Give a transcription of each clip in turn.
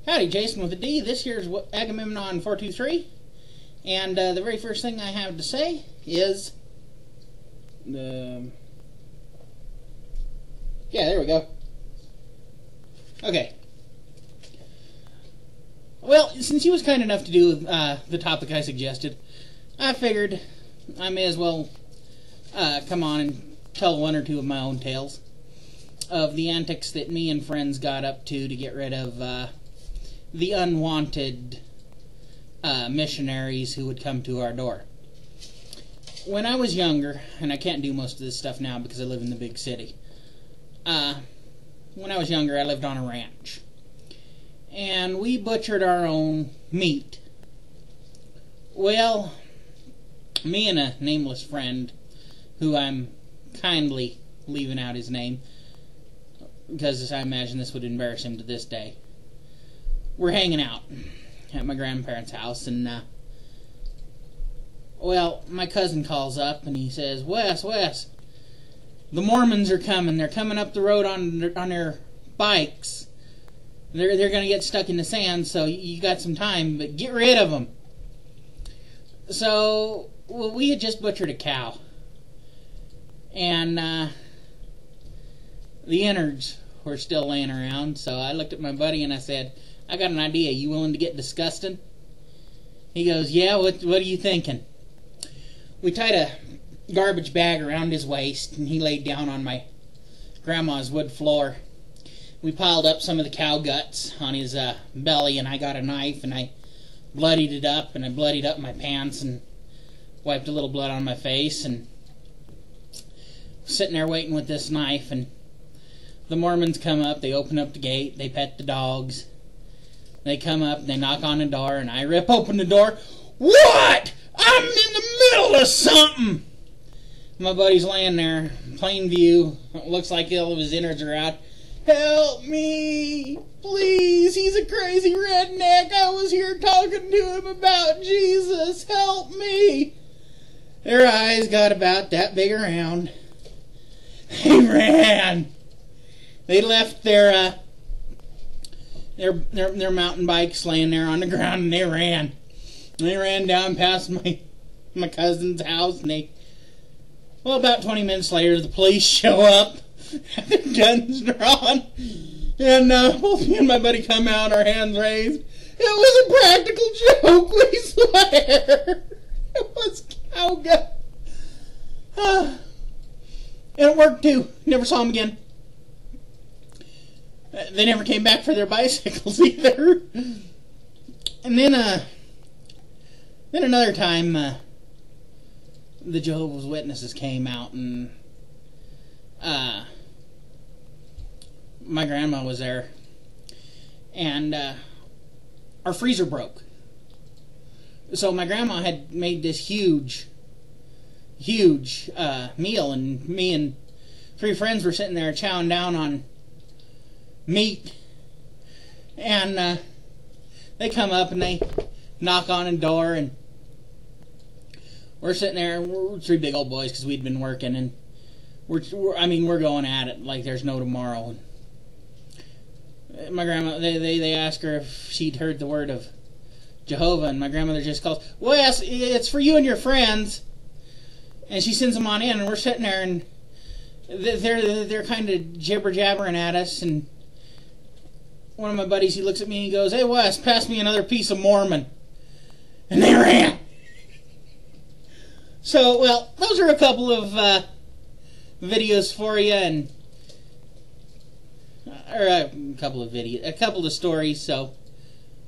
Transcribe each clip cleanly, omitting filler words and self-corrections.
Howdy, Jason with a D. This here's Agamemnon 423, and the very first thing I have to say is yeah, there we go. Okay. Well, since he was kind enough to do the topic I suggested, I figured I may as well come on and tell one or two of my own tales of the antics that me and friends got up to get rid of the unwanted missionaries who would come to our door. When I was younger, and I can't do most of this stuff now because I live in the big city, when I was younger I lived on a ranch. And we butchered our own meat. Well, me and a nameless friend, who I'm kindly leaving out his name, because I imagine this would embarrass him to this day, we're hanging out at my grandparents' house, and well, my cousin calls up and he says, Wes, the Mormons are coming. They're coming up the road on their bikes. They're going to get stuck in the sand, so you got some time, but get rid of them. So, well, we had just butchered a cow, and the innards were still laying around, so I looked at my buddy and I said, I got an idea. You willing to get disgusting? He goes, yeah, what are you thinking? We tied a garbage bag around his waist, and he laid down on my grandma's wood floor. We piled up some of the cow guts on his belly, and I got a knife, and I bloodied it up, and I bloodied up my pants, and wiped a little blood on my face, and sitting there waiting with this knife, and the Mormons come up, they open up the gate, they pet the dogs, they come up, they knock on the door, and I rip open the door. What? I'm in the middle of something! My buddy's laying there, plain view, looks like all of his innards are out. Help me! Please! He's a crazy redneck! I was here talking to him about Jesus! Help me! Their eyes got about that big around. They ran! They left their mountain bikes laying there on the ground, and they ran. They ran down past my cousin's house, and well, about 20 minutes later, the police show up. Their guns drawn, and both me and my buddy come out, our hands raised. It was a practical joke, we swear. It was cow gut. And it worked too. Never saw them again. They never came back for their bicycles either. And then another time, the Jehovah's Witnesses came out, and my grandma was there, and our freezer broke. So my grandma had made this huge meal, and me and 3 friends were sitting there chowing down on meat, and they come up and they knock on the door, and we're sitting there, and we're 3 big old boys because we'd been working, and we're going at it like there's no tomorrow. And my grandma, they ask her if she'd heard the word of Jehovah, and my grandmother just calls, Wes, it's for you and your friends. And she sends them on in, and we're sitting there, and they're kind of jibber-jabbering at us, and one of my buddies, he looks at me and he goes, Hey Wes, pass me another piece of Mormon. And they ran. So, well, those are a couple of videos for you, and a couple of stories, so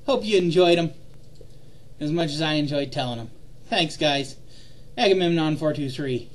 hope you enjoyed them as much as I enjoyed telling them. Thanks, guys. Agamemnon 423.